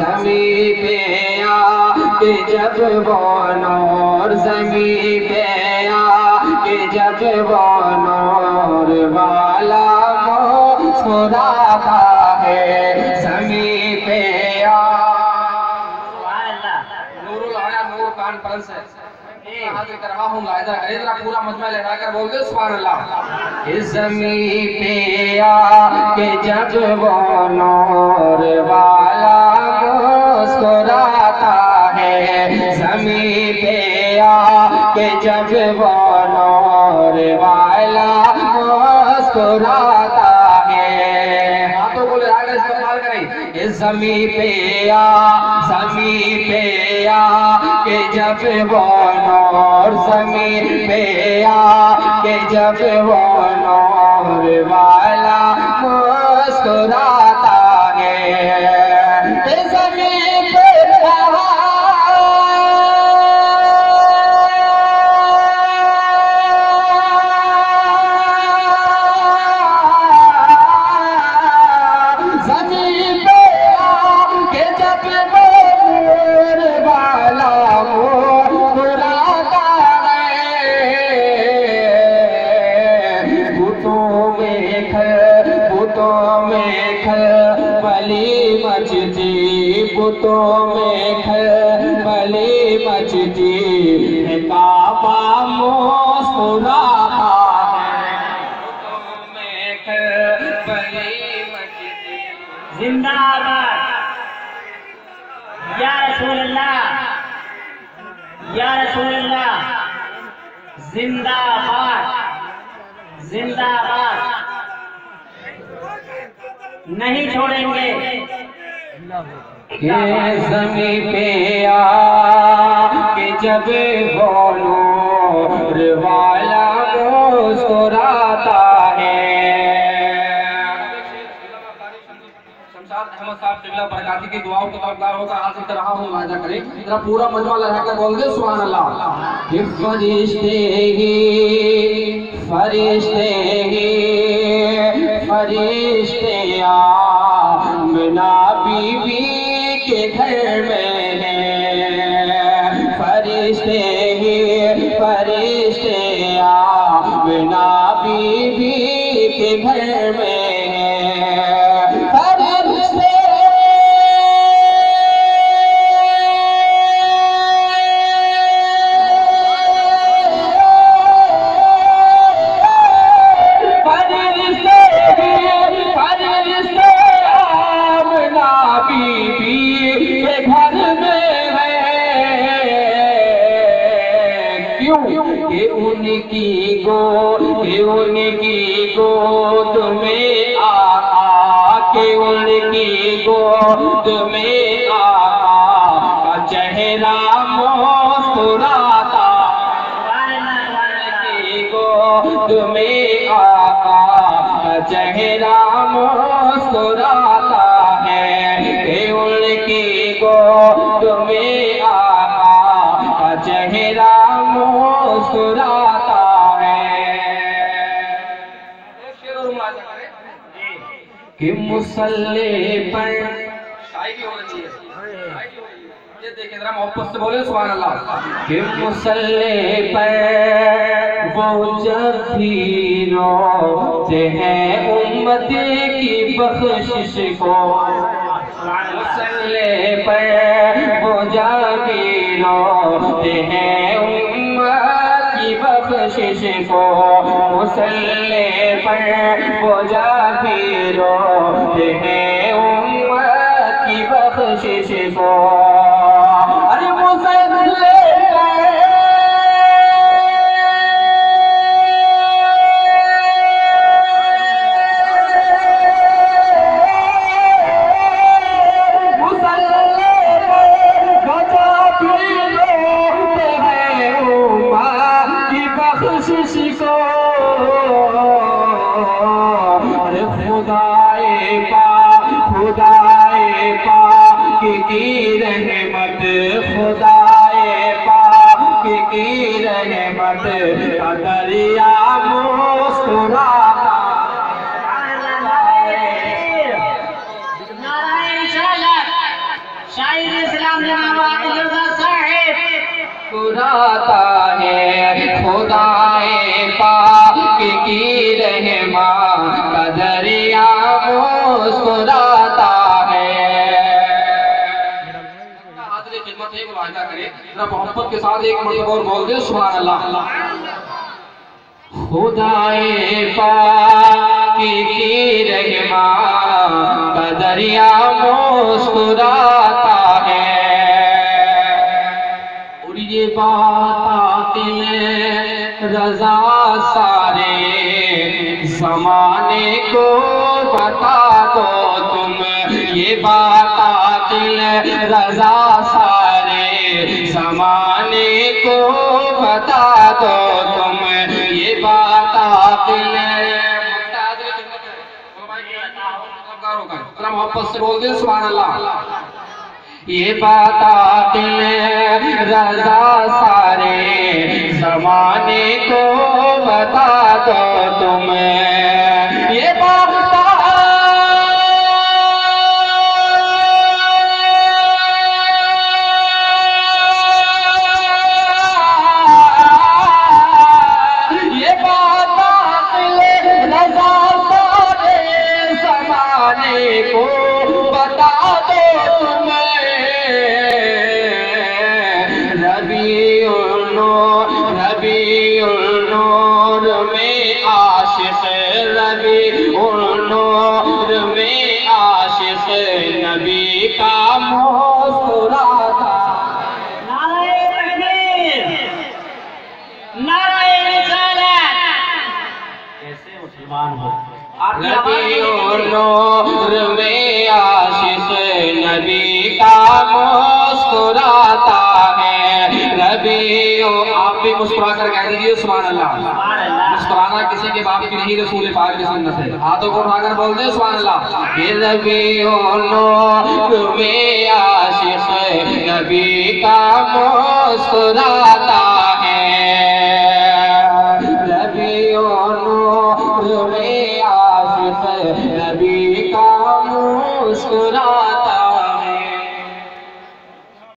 ज़मीं पे आके जब वो नूर ज़मीं पे आके जब वो नूर वाला मुस्कुराता है ज़मीं पे नूरुल आया नूर कॉन्फ्रेंस है पूरा मजमा लगा कर बोल दे सुभान अल्लाह। इस ज़मीं पे आके जब वो नूर वाला मुस्कुराता है ज़मीं पे आके जब वो नूर वाला मुस्कुराता है। हाथों को लगाकर इस्तेमाल करें। इस ज़मीं पे आके जब वो नूर ज़मीं पे आके जब वो नूर वाला मुस्कुराता है। इस ज़मीं पे बुतों में खलबली मचती है काबा मुस्कुराता है। बुतों में खलबली मचती जिंदाबाद या रसूल अल्लाह या रसूल अल्लाह जिंदाबाद जिंदाबाद नहीं छोड़ेंगे। ये ज़मीं पे आके जब वो नूर वाला मुस्कुराता है। शमशाद अहमद साहब क़िबला बरकाती की दुआओं को तलबगार होकर हासिल कर रहा हूँ। वादा करें जरा पूरा मजमा लगाकर बोल दे सुभान अल्लाह। ये फरिश्ते आमना बीबी के घर में है। फरिश्ते आमना बीबी के घर में है। फरिश्ते उनकी गोद में आके उनकी गोद में आका का चेहरा मुस्कुराता। उनकी गोद में आका का चेहरा मुस्कुराता है। उनकी गोद में आका का चेहरा मुस्कुराता कि मुसल्ले पर शायरी हो रही है। ये देखिए जरा मोहब्बत से बोले सुभान अल्लाह। कि मुसल्ले पर वो जब भी रोते हैं उम्मती की बख्शिश को। मुसल्ले पर वो जब भी रोते हैं उम्मत की बख्शिश को। मुसल्ले पर वो जब भी रोते हैं उम्मत की बख्शिश को। अरे मुसल्ले की रहमत खुदाए पाक की रहमत का दरिया मुस्कुराता। शाहीद इस्लाम जनाब आकिब रजा साहिब। मुस्कुराता है खुदाए पाक की रहमा का दरिया मुस्कुराता है। हाजिर खिदमत है, मुलाहिजा करें जरा मोहब्बत के साथ एक मरतबा और बोल दे सुभान अल्लाह। खुदाए पाक की रहमा का दरिया मुस्कुराता है। और ये बात रजा सारे जमाने को बता दो तुम, ये बात रजा सारे जमाने को बता दो तुम, ये बात मोहब्बत से बोल दे सुभान अल्लाह। ये बात रजा सारे जमाने को बता दो तुम, ये बात को बता दो तुम, रबीउल नूर में आशिक, रबीउल नूर में आशिक नबी का मुस्कुराता। नारे तकबीर, नारे रिसालत। कैसे मुसलमान हो रबीउल नूर में आशिक नबी का मुस्कुराता है। रबीउल, आप भी मुस्कुरा कर कह दीजिए सुभान अल्लाह। मुस्कुराना किसी के बाप की नहीं, रसूल पाक की सुन्नत है। हाथों को उठाकर बोल दे सुभान अल्लाह। ये रबीउल नूर में आशिक नबी का मुस्कुराता है। रबीउल नूर में